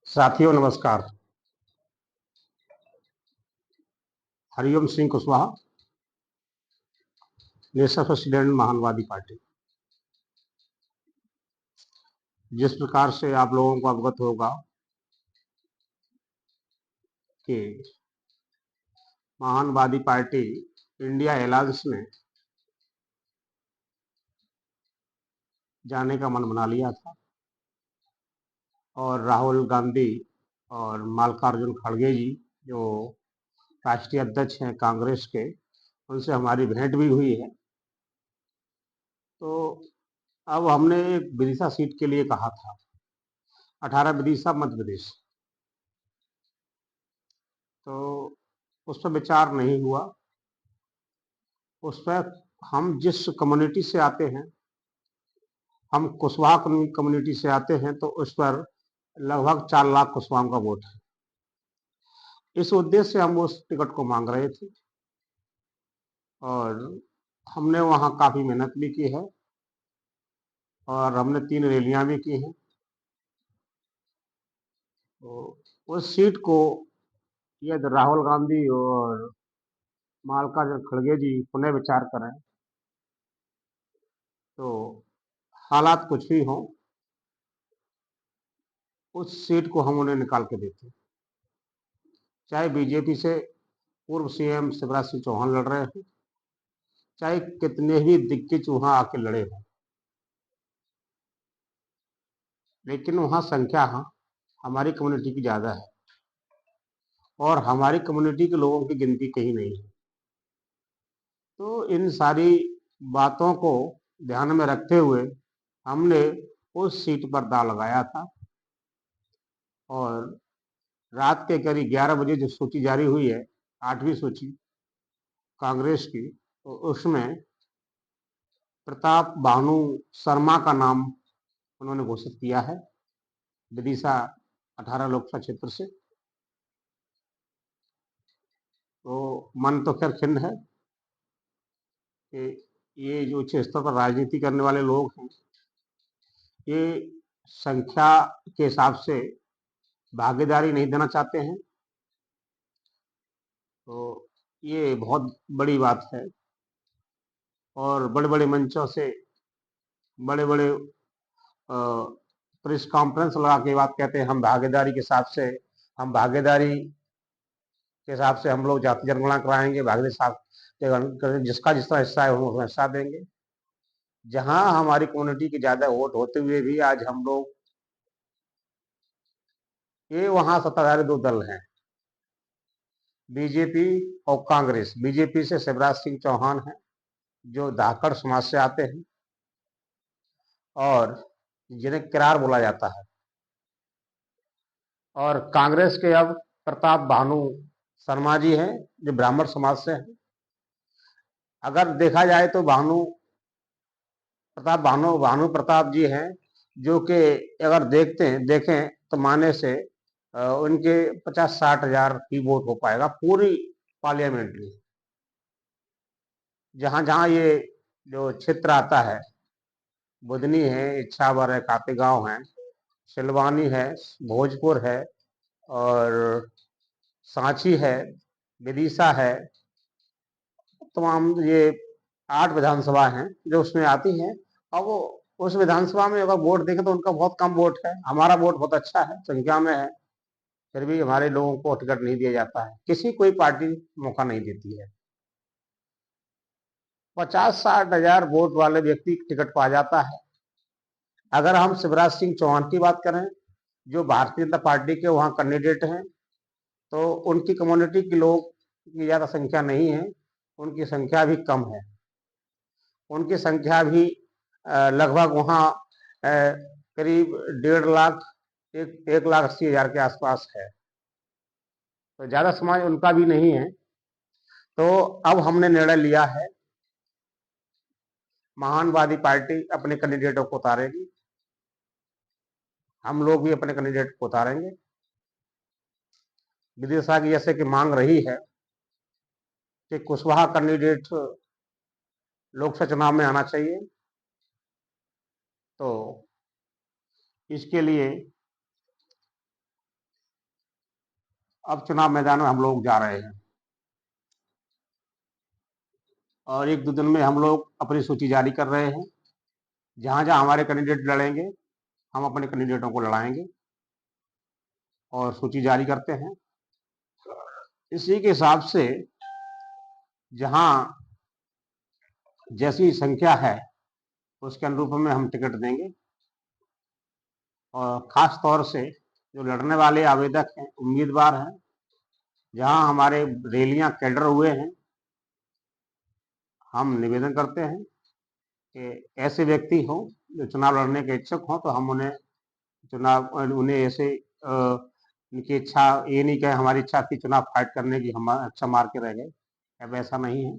साथियों नमस्कार। Hariom Singh Kushwaha, national president Mahanvadi party. जिस प्रकार से आप लोगों को अवगत होगा कि महानवादी पार्टी इंडिया अलायंस में जाने का मन बना लिया था और राहुल गांधी और मल्लिकार्जुन खड़गे जी जो राष्ट्रीय अध्यक्ष हैं कांग्रेस के, उनसे हमारी भेंट भी हुई है। तो अब हमने एक विदिशा सीट के लिए कहा था, 18 विदिशा मध्य प्रदेश। तो उस पर विचार नहीं हुआ। उस पर हम जिस कम्युनिटी से आते हैं, हम कुशवाहा कम्युनिटी से आते हैं, तो उस पर लगभग 4 लाख कुशवाहाओं का वोट है। इस उद्देश्य से हम उस टिकट को मांग रहे थे और हमने वहां काफी मेहनत भी की है और हमने 3 रैलियां भी की हैं। तो उस सीट को यदि राहुल गांधी और मल्लिकार्जुन खड़गे जी पुनः विचार करें तो हालात कुछ भी हों, उस सीट को हम उन्हें निकाल के देते। चाहे बीजेपी से पूर्व सीएम शिवराज सिंह चौहान लड़ रहे हैं, चाहे कितने ही दिग्गज वहां आके लड़े हों, लेकिन वहां संख्या हमारी कम्युनिटी की ज्यादा है और हमारी कम्युनिटी के लोगों की गिनती कहीं नहीं है। तो इन सारी बातों को ध्यान में रखते हुए हमने उस सीट पर दांव लगाया था और रात के करीब 11 बजे जो सूची जारी हुई है, 8वीं सूची कांग्रेस की, तो उसमें प्रताप भानु शर्मा का नाम उन्होंने घोषित किया है विदिशा 18 लोकसभा क्षेत्र से। तो मन तो खैर खिन्न है कि ये जो उच्च स्तर पर राजनीति करने वाले लोग हैं, ये संख्या के हिसाब से भागीदारी नहीं देना चाहते हैं। तो ये बहुत बड़ी बात है और बड़े बड़े मंचों से बड़े बड़े प्रेस कॉन्फ्रेंस लगा के बात कहते हैं हम भागीदारी के हिसाब से, हम भागीदारी के हिसाब से हम लोग जाति जनगणना कराएंगे, भागीदारी जिसका जिसका हिस्सा है उसमें हिस्सा देंगे। जहां हमारी कम्युनिटी के ज्यादा वोट होते हुए भी आज हम लोग ये वहां सत्ताधारी 2 दल हैं, बीजेपी और कांग्रेस। बीजेपी से शिवराज सिंह चौहान है जो धाकड़ समाज से आते हैं और जिन्हें किरार बोला जाता है, और कांग्रेस के अब प्रताप भानु शर्मा जी हैं जो ब्राह्मण समाज से हैं। अगर देखा जाए तो भानु प्रताप जी हैं जो कि अगर देखें तो माने से उनके 50-60 हजार ही वोट हो पाएगा पूरी पार्लियामेंट में। जहां जहां ये जो क्षेत्र आता है, बुधनी है, इच्छावर है, खातेगांव है, सिलवानी है, भोजपुर है और सांची है, विदिशा है, तमाम ये 8 विधानसभा हैं जो उसमें आती हैं। और वो उस विधानसभा में अगर वोट देखें तो उनका बहुत कम वोट है, हमारा वोट बहुत अच्छा है, संख्या में है, फिर भी हमारे लोगों को टिकट नहीं दिया जाता है, किसी कोई पार्टी मौका नहीं देती है। 50-60 हजार वोट वाले व्यक्ति टिकट पा जाता है। अगर हम शिवराज सिंह चौहान की बात करें जो भारतीय जनता पार्टी के वहां कैंडिडेट हैं, तो उनकी कम्युनिटी के लोग की ज्यादा संख्या नहीं है, उनकी संख्या भी कम है। उनकी संख्या भी लगभग वहाँ करीब 1.5 लाख 1,80,000 के आसपास है, तो ज्यादा समाज उनका भी नहीं है। तो अब हमने निर्णय लिया है, महानवादी पार्टी अपने कैंडिडेटों को उतारेगी, हम लोग भी अपने कैंडिडेट को उतारेंगे। विदिशा की जैसे कि मांग रही है कि कुशवाहा कैंडिडेट लोकसभा चुनाव में आना चाहिए, तो इसके लिए अब चुनाव मैदान में हम लोग जा रहे हैं और 1-2 दिन में हम लोग अपनी सूची जारी कर रहे हैं। जहाँ-जहाँ हमारे कैंडिडेट लड़ेंगे, हम अपने कैंडिडेटों को लड़ाएँगे और सूची जारी करते हैं। इसी के हिसाब से जहाँ जैसी संख्या है, उसके अनुरूप में हम टिकट देंगे और ख़ास तौर से जो लड़ने वाले आवेदक हैं, उम्मीदवार हैं, जहाँ हमारे रैलियाँ कैडर हुए हैं, हम निवेदन करते हैं कि ऐसे व्यक्ति हों जो चुनाव लड़ने के इच्छुक हों, तो हम उन्हें ऐसे उनकी इच्छा ये नहीं कहें हमारी इच्छा थी चुनाव फाइट करने की, हम अच्छा मार के रह गए। अब ऐसा नहीं है,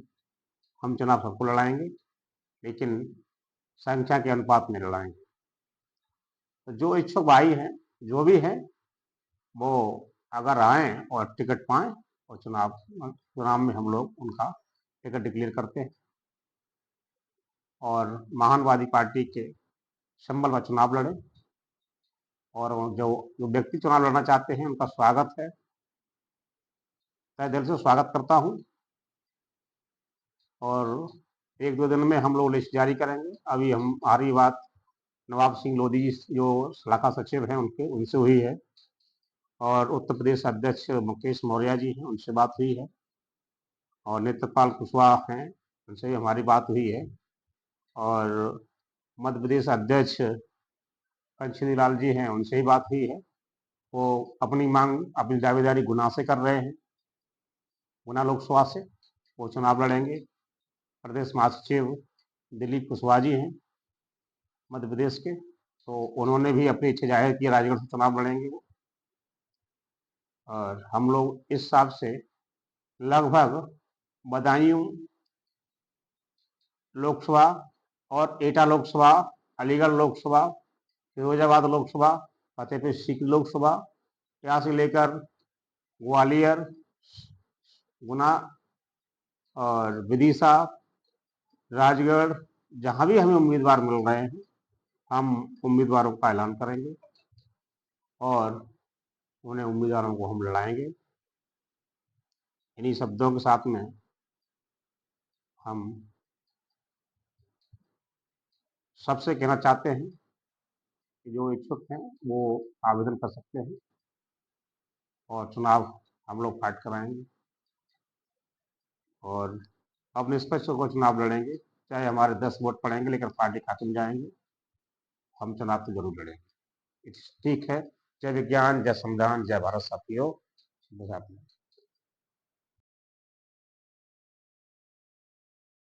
हम चुनाव सबको लड़ाएँगे, लेकिन संख्या के अनुपात में लड़ाएँगे। तो जो इच्छुक भाई हैं, जो भी हैं, वो अगर आएँ और टिकट पाएँ और चुनाव में हम लोग उनका टिकट डिक्लेयर करते हैं और महानवादी पार्टी के सिंबल पर चुनाव लड़ें और जो व्यक्ति चुनाव लड़ना चाहते हैं, उनका स्वागत है। तहे दिल से स्वागत करता हूँ और 1-2 दिन में हम लोग लिस्ट जारी करेंगे। अभी हमारी बात नवाब सिंह लोधी जी जो शाखा सचिव हैं उनसे हुई है और उत्तर प्रदेश अध्यक्ष मुकेश मौर्य जी हैं, उनसे बात हुई है और नेत्रपाल कुशवाहा हैं, उनसे भी हमारी बात हुई है और मध्य प्रदेश अध्यक्ष कंचनी लाल जी हैं, उनसे ही बात हुई है। वो अपनी मांग, अपनी दावेदारी गुना से कर रहे हैं, गुना लोकसभा से वो चुनाव लड़ेंगे। प्रदेश महासचिव दिलीप कुशवाहा जी हैं मध्य प्रदेश के, तो उन्होंने भी अपनी इच्छा जाहिर की राजगढ़ से चुनाव लड़ेंगे वो। और हम लोग इस हिसाब से लगभग बदायूं लोकसभा और एटा लोकसभा, अलीगढ़ लोकसभा, फिरोजाबाद लोकसभा, फतेहपुर सीकरी लोकसभा, यहाँ से लेकर ग्वालियर, गुना और विदिशा, राजगढ़, जहाँ भी हमें उम्मीदवार मिल रहे हैं, हम उम्मीदवारों का ऐलान करेंगे और उन्हें उम्मीदवारों को हम लड़ाएंगे। इन्हीं शब्दों के साथ में हम सबसे कहना चाहते हैं कि जो इच्छुक हैं वो आवेदन कर सकते हैं और चुनाव हम लोग फाइट कराएंगे और अब निष्पक्ष होकर चुनाव लड़ेंगे, चाहे हमारे 10 वोट पड़ेंगे लेकिन पार्टी खात्मे जाएंगे, हम चुनाव तो जरूर लड़ेंगे। ठीक है। जय विज्ञान, जय संविधान, जय भारत साथियों।